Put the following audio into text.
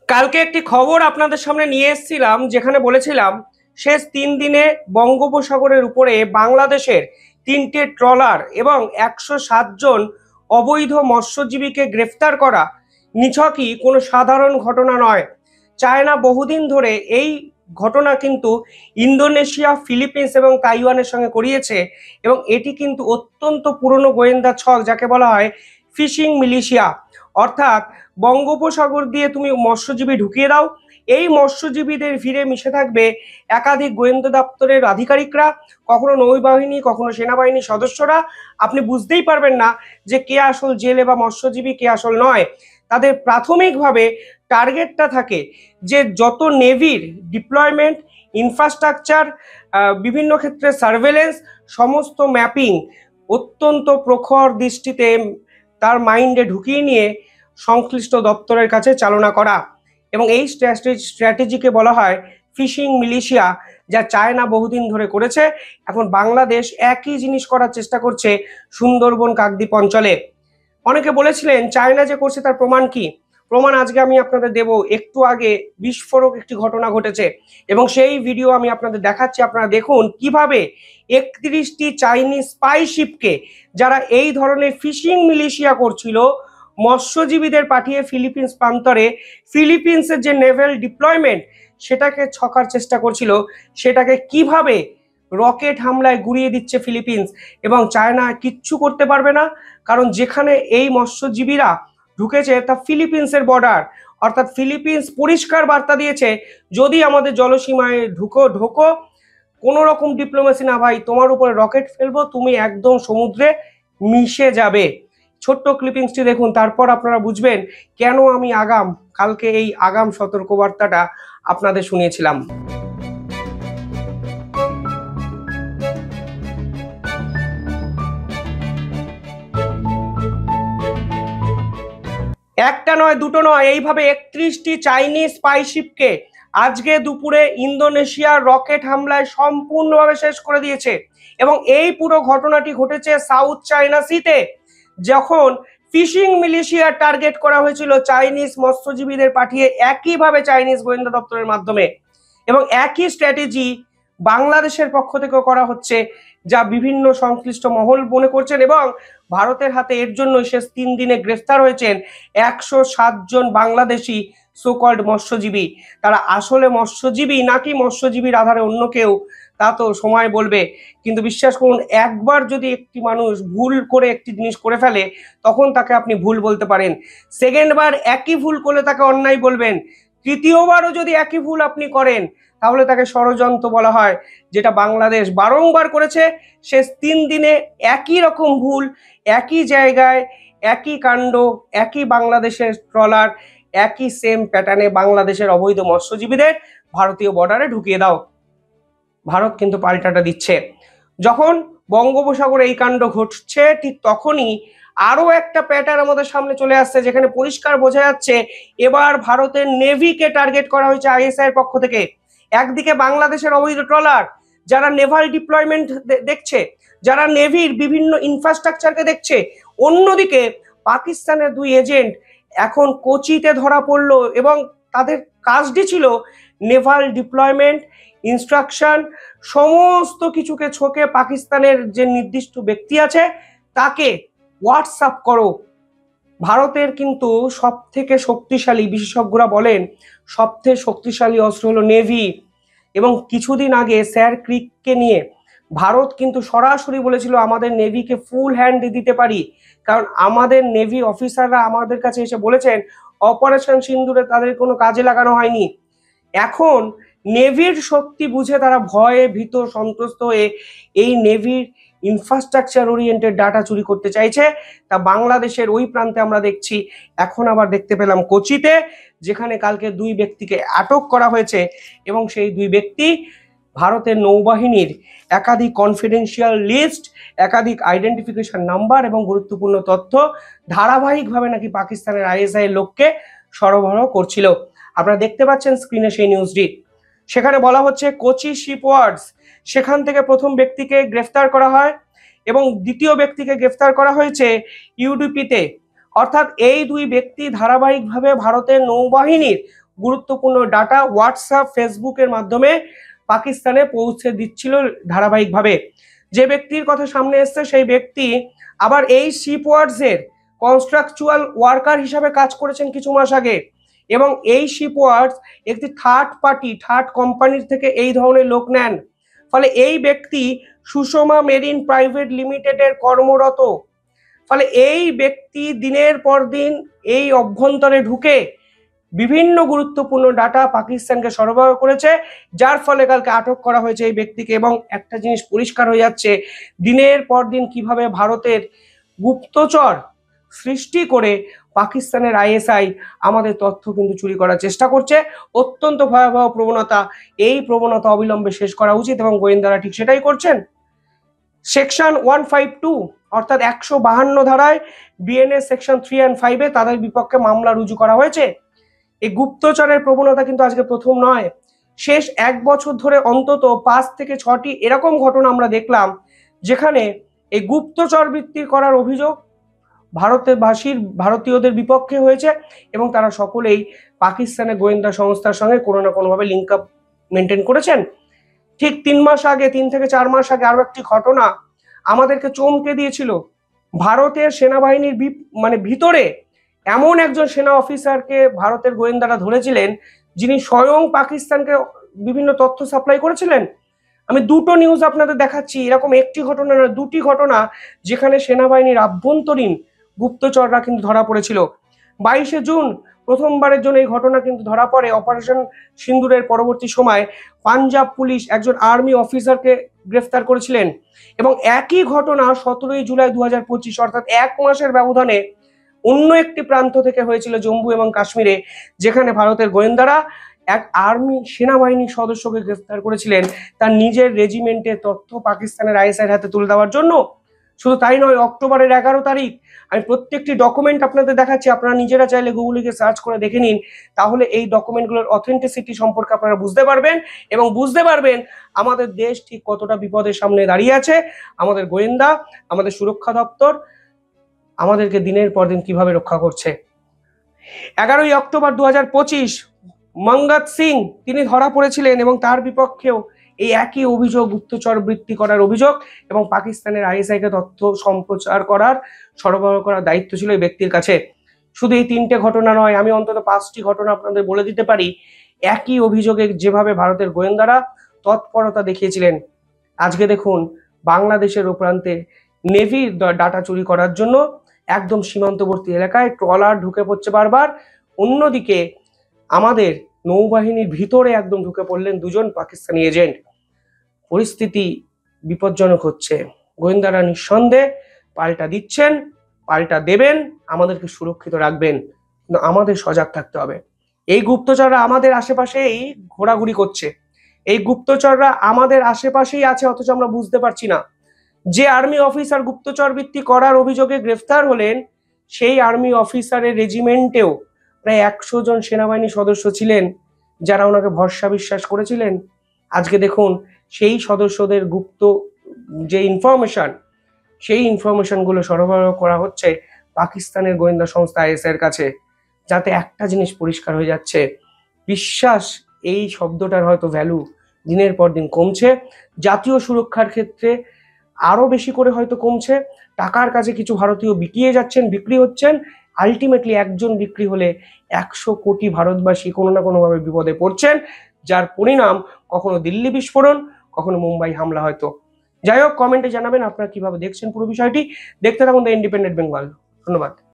কালকে একটি খবর আপনাদের সামনে নিয়ে এসেছিলাম, যেখানে বলেছিলাম শেষ 3 দিনে বঙ্গোপসাগরের উপরে বাংলাদেশের 3টে ট্রলার এবং 107 জন অবৈধ মৎস্যজীবীকে গ্রেফতার করা নিছকই কোনো সাধারণ ঘটনা নয়। চায়না বহুদিন ধরে এই ঘটনা কিন্তু ইন্দোনেশিয়া, ফিলিপিন্স এবং তাইওয়ানের সঙ্গে করিয়েছে, এবং এটি কিন্তু অত্যন্ত পুরনো গোয়েন্দা ছক, যাকে বলা হয় ফিশিং মিলিশিয়া। অর্থাৎ বঙ্গোপসাগর দিয়ে তুমি মৎস্যজীবী ঢুকিয়ে দাও, এই মৎস্যজীবীদের ভিড়ে মিশে থাকবে একাধিক গোয়েন্দা দপ্তরের আধিকারিকরা, কখনো নৌবাহিনী, কখনো সেনাবাহিনীর সদস্যরা। আপনি বুঝতেই পারবেন না যে কে আসল জেলে বা মৎস্যজীবী, কে আসল নয়। তাদের প্রাথমিকভাবে টার্গেটটা থাকে যে যত নেভির ডিপ্লয়মেন্ট, ইনফ্রাস্ট্রাকচার, বিভিন্ন ক্ষেত্রে সার্ভেলেন্স, সমস্ত ম্যাপিং অত্যন্ত প্রখর দৃষ্টিতে তার মাইন্ডে ঢুকিয়ে নিয়ে সংশ্লিষ্ট দপ্তরের কাছে চালনা করা। এবং এই স্ট্র্যাটেজিকে বলা হয় ফিশিং মিলিশিয়া, যা চায়না বহুদিন ধরে করেছে। এখন বাংলাদেশ একই জিনিস করার চেষ্টা করছে সুন্দরবন কাকদ্বীপ অঞ্চলে। অনেকে বলেছিলেন চায়না যে করছে তার প্রমাণ কি? প্রমাণ আজকে আমি আপনাদের দেব। একটু আগে বিস্ফোরক একটি ঘটনা ঘটেছে এবং সেই ভিডিও আমি আপনাদের দেখাচ্ছি। আপনারা দেখুন কিভাবে 31টি চাইনিজ স্পাইশিপকে, যারা এই ধরনের ফিশিং মিলিশিয়া করছিল, মৎস্যজীবীদের পাঠিয়ে ফিলিপিন্স প্রান্তরে ফিলিপিন্সের যে নেভেল ডিপ্লয়মেন্ট সেটাকে ছকার চেষ্টা করছিল, সেটাকে কিভাবে রকেট হামলায় গুড়িয়ে দিচ্ছে ফিলিপিন্স। এবং চায়না কিচ্ছু করতে পারবে না, কারণ যেখানে এই মৎস্যজীবীরা ঢুকেছে তা ফিলিপিন্সের বর্ডার। অর্থাৎ ফিলিপিন্স পরিষ্কার বার্তা দিয়েছে, যদি আমাদের জলসীমায় ঢোকো, কোনো রকম ডিপ্লোমেসি না ভাই, তোমার উপরে রকেট ফেলবো, তুমি একদম সমুদ্রে মিশে যাবে। ছোট্ট ক্লিপিংসটি দেখুন, তারপর আপনারা বুঝবেন কেন আমি কালকে এই আগাম সতর্কবার্তাটা আপনাদের শুনিয়েছিলাম। একটা নয়, দুটো নয়, এইভাবে 31টি চাইনিজ স্পাইশিপকে আজকে দুপুরে ইন্দোনেশিয়ার রকেট হামলায় সম্পূর্ণভাবে শেষ করে দিয়েছে। এবং এই পুরো ঘটনাটি ঘটেছে সাউথ চায়না সিতে, যখন ফিশিং মিলিশিয়ার টার্গেট করা হয়েছিল চাইনিজ মৎস্যজীবীদের পাঠিয়ে একইভাবে চাইনিজ গোয়েন্দা দপ্তরের মাধ্যমে। এবং একই স্ট্র্যাটেজি বাংলাদেশের পক্ষ থেকেও করা হচ্ছে, যা বিভিন্ন সংশ্লিষ্ট মহল মনে করছেন। এবং ভারতের হাতে এর জন্য শেষ 3 দিনে গ্রেফতার হয়েছেন 107 জন বাংলাদেশি সোকল্ড মৎস্যজীবী। তারা আসলে মৎস্যজীবী নাকি মৎস্যজীবীর আধারে অন্য কেউ, তা তো সময় বলবে। কিন্তু বিশ্বাস করুন, একবার যদি একটি মানুষ ভুল করে একটি জিনিস করে ফেলে, তখন তাকে আপনি ভুল বলতে পারেন। সেকেন্ডবার একই ভুল করলে তাকে অন্যায় বলবেন। তৃতীয়বারও যদি একই ভুল আপনি করেন, তাহলে তাকে ষড়যন্ত্র বলা হয়, যেটা বাংলাদেশ বারংবার করেছে। শেষ 3 দিনে একই রকম ভুল, একই জায়গায় একই কাণ্ড, একই বাংলাদেশের ট্রলার, একই সেম প্যাটার্নে বাংলাদেশের অবৈধ মৎস্যজীবীদের ভারতীয় বর্ডারে ঢুকিয়ে দাও। ভারত কিন্তু পাল্টাটা দিচ্ছে। যখন বঙ্গোপসাগরে এই কাণ্ড ঘটছে, ঠিক তখনই আরো একটা প্যাটার্ন আমাদের সামনে চলে আসছে, যেখানে পরিষ্কার বোঝা যাচ্ছে এবার ভারতের নেভিকে টার্গেট করা হয়েছে আইএসআই এর পক্ষ থেকে। একদিকে বাংলাদেশের অবৈধ ট্রলার, যারা নেভাল ডিপ্লয়মেন্ট দেখছে, যারা নেভির বিভিন্ন ইনফ্রাস্ট্রাকচারকে দেখছে, অন্যদিকে পাকিস্তানের 2 এজেন্ট এখন কোচিতে ধরা পড়লো, এবং তাদের কাজটি ছিল নেভাল ডিপ্লয়মেন্ট, ইনস্ট্রাকশন, সমস্ত কিছুকে ছকে পাকিস্তানের যে নির্দিষ্ট ব্যক্তি আছে তাকে হোয়াটসঅ্যাপ করো। ভারতের কিন্তু সব থেকে শক্তিশালী, বিশেষজ্ঞরা বলেন সব থেকে শক্তিশালী অস্ত্র হলো নেভি। এবং কিছুদিন আগে স্যার ক্রিককে নিয়ে ভারত কিন্তু সরাসরি বলেছিল আমাদের নেভিকে ফুল হ্যান্ড দিতে পারি, কারণ আমাদের নেভি অফিসাররা আমাদের কাছে এসে বলেছেন অপারেশন সিন্দুরে তাদের কোনো কাজে লাগানো হয়নি। এখন নেভির শক্তি বুঝে তারা ভয়ে ভীত সন্ত্রস্ত হয়ে এই নেভির ইনফ্রাস্ট্রাকচার ওরিয়েন্টেড ডাটা চুরি করতে চাইছে। তা বাংলাদেশের ওই প্রান্তে আমরা দেখছি, এখন আবার দেখতে পেলাম কোচিতে, যেখানে কালকে 2 ব্যক্তিকে আটক করা হয়েছে। এবং সেই 2 ব্যক্তি ভারতের নৌবাহিনীর একাধিক কনফিডেন্সিয়াল লিস্ট, একাধিক আইডেন্টিফিকেশন নাম্বার এবং গুরুত্বপূর্ণ তথ্য ধারাবাহিকভাবে নাকি পাকিস্তানের আইএসআই এর লোককে সরবরাহ করছিল। আপনারা দেখতে পাচ্ছেন স্ক্রিনে সেই নিউজটি। সেখানে বলা হচ্ছে কোচি শিপওয়ার্ডস, সেখান থেকে প্রথম ব্যক্তিকে গ্রেফতার করা হয় এবং দ্বিতীয় ব্যক্তিকে গ্রেফতার করা হয়েছে ইউডিপিতে। অর্থাৎ এই 2 ব্যক্তি ধারাবাহিকভাবে ভারতের নৌবাহিনীর গুরুত্বপূর্ণ ডাটা হোয়াটসঅ্যাপ ফেসবুকের মাধ্যমে পাকিস্তানে পৌঁছে দিচ্ছিল ধারাবাহিকভাবে। যে ব্যক্তির কথা সামনে এসছে সেই ব্যক্তি আবার এই শিপওয়ার্ডসের কনস্ট্রাকচুয়াল ওয়ার্কার হিসাবে কাজ করেছেন কিছু মাস আগে, এবং এই শিপওয়ার্ডস একটি থার্ড কোম্পানির থেকে এই ধরনের লোক নেন। ফলে এই ব্যক্তি সুষমা মেরিন প্রাইভেট লিমিটেডের কর্মরত। ফলে এই ব্যক্তি দিনের পর দিন এই অভ্যন্তরে ঢুকে বিভিন্ন গুরুত্বপূর্ণ ডাটা পাকিস্তানকে সরবরাহ করেছে, যার ফলে কালকে আটক করা হয়েছে এই ব্যক্তিকে। এবং একটা জিনিস পরিষ্কার হয়ে যাচ্ছে, দিনের পর দিন কিভাবে ভারতের গুপ্তচর সৃষ্টি করে পাকিস্তানের আইএসআই আমাদের তথ্য কিন্তু চুরি করার চেষ্টা করছে। অত্যন্ত ভয়াবহ প্রবণতা। এই প্রবণতা অবিলম্বে শেষ করা উচিত এবং গোয়েন্দারা ঠিক সেটাই করছেন। সেকশন 152 অর্থাৎ 152 ধারায় বিএনএস সেকশন 3 and 5 তাদের বিপক্ষে মামলা রুজু করা হয়েছে। এই গুপ্তচরের প্রবণতা কিন্তু আজকে প্রথম নয়। শেষ 1 বছর ধরে অন্তত 5 থেকে 6টি এরকম ঘটনা আমরা দেখলাম, যেখানে এই গুপ্তচর বৃত্তি করার অভিযোগ ভারতীয়দের বিপক্ষে হয়েছে এবং তারা সকলেই পাকিস্তানের গোয়েন্দা সংস্থার সঙ্গে কোনো না কোনোভাবে লিঙ্ক আপ মেনটেন করেছেন। ঠিক 3 থেকে 4 মাস আগে আরো একটি ঘটনা আমাদেরকে চমকে দিয়েছিল। ভারতের সেনাবাহিনীর ভিতরে এমন একজন সেনা অফিসারকে ভারতের গোয়েন্দারা ধরেছিলেন, যিনি স্বয়ং পাকিস্তানকে বিভিন্ন তথ্য সাপ্লাই করেছিলেন। আমি দুটো নিউজ আপনাদের দেখাচ্ছি, এরকম একটি ঘটনা না, দুটি ঘটনা যেখানে সেনাবাহিনীর আভ্যন্তরীণ গুপ্তচররা কিন্তু ধরা পড়েছিল। 22শে জুন প্রথমবারের জন্য এই ঘটনা কিন্তু ধরা পড়ে। অপারেশন সিন্দুরের পরবর্তী সময় পাঞ্জাব পুলিশ একজন আর্মি অফিসারকে গ্রেফতার করেছিলেন, এবং একই ঘটনা 17ই জুলাই 2025 অর্থাৎ 1 মাসের ব্যবধানে অন্য একটি প্রান্ত থেকে হয়েছিল জম্মু এবং কাশ্মীরে, যেখানে ভারতের গোয়েন্দারা এক আর্মি সেনাবাহিনীর সদস্যকে গ্রেফতার করেছিলেন তার নিজের রেজিমেন্টের তথ্য পাকিস্তানের আইএসআইয়ের হাতে তুলে দেওয়ার জন্য। শুধু তাই নয়, অক্টোবরের 11 তারিখ আমি প্রত্যেকটি ডকুমেন্ট আপনাদের দেখাচ্ছি, আপনারা নিজেরা চাইলে গুগলে গিয়ে সার্চ করে দেখে নিন, তাহলে এই ডকুমেন্টগুলোর অথেন্টিসিটি সম্পর্কে আপনারা বুঝতে পারবেন এবং বুঝতে পারবেন আমাদের দেশ ঠিক কতটা বিপদের সামনে দাঁড়িয়ে আছে। আমাদের গোয়েন্দা, আমাদের সুরক্ষা দপ্তর আমাদেরকে দিনের পর দিন কিভাবে রক্ষা করছে। 11ই অক্টোবর 2025 মঙ্গত সিং তিনি ধরা পড়েছিলেন এবং তার বিপক্ষেও এই একই অভিযোগ, গুপ্তচর বৃত্তি করার অভিযোগ, এবং পাকিস্তানের আইএসআইকে তথ্য সম্প্রচার করার সরবরাহ করার দায়িত্ব ছিল এই ব্যক্তির কাছে। শুধু এই 3টে ঘটনা নয়, আমি অন্তত 5টি ঘটনা আপনাদের বলে দিতে পারি। একই অভিযোগে যেভাবে ভারতের গোয়েন্দারা তৎপরতা দেখিয়েছিলেন, আজকে দেখুন বাংলাদেশের ও প্রান্তে নেভির ডাটা চুরি করার জন্য একদম সীমান্তবর্তী এলাকায় ট্রলার ঢুকে পড়ছে বারবার। অন্যদিকে আমাদের নৌবাহিনীর ভিতরে একদম ঢুকে পড়লেন 2জন পাকিস্তানি এজেন্ট। পরিস্থিতি বিপজ্জনক হচ্ছে। গোয়েন্দারা নিঃসন্দেহে পাল্টা দিচ্ছেন, পাল্টা দেবেন, আমাদেরকে সুরক্ষিত রাখবেন, কিন্তু আমাদের সজাগ থাকতে হবে। এই গুপ্তচররা আমাদের আশেপাশেই ঘোরাঘুরি করছে, এই গুপ্তচররা আমাদের আশেপাশেই আছে, অথচ আমরা বুঝতে পারছি না। যে আর্মি অফিসার গুপ্তচর বৃত্তি করার অভিযোগে গ্রেফতার হলেন, সেই আর্মি অফিসারের রেজিমেন্টেও প্রায় 100 জন সেনাবাহিনী সদস্য ছিলেন যারা ওনাকে ভরসা বিশ্বাস করেছিলেন। আজকে দেখুন সেই সদস্যদের গুপ্ত যে সেই ইনফরমেশনগুলো সরবরাহ করা হচ্ছে পাকিস্তানের গোয়েন্দা সংস্থা আইএসআই এর কাছে, যাতে একটা জিনিস পরিষ্কার হয়ে যাচ্ছে, বিশ্বাস এই শব্দটার হয়তো ভ্যালু দিনের পর দিন কমছে। জাতীয় সুরক্ষার ক্ষেত্রে আরো বেশি করে হয়তো কমছে। টাকার কাছে কিছু ভারতীয় বিক্রি হচ্ছেন। আলটিমেটলি একজন বিক্রি হলে 100 কোটি ভারতবাসী কোনো না কোনোভাবে বিপদে পড়ছেন, যার পরিণাম কখনো দিল্লি বিস্ফোরণ, কখনো মুম্বাই হামলা হয়তো। যাই হোক, কমেন্টে জানাবেন আপনারা কিভাবে দেখছেন পুরো বিষয়টি। দেখতে থাকুন দ্য ইন্ডিপেন্ডেন্ট বেঙ্গল। ধন্যবাদ।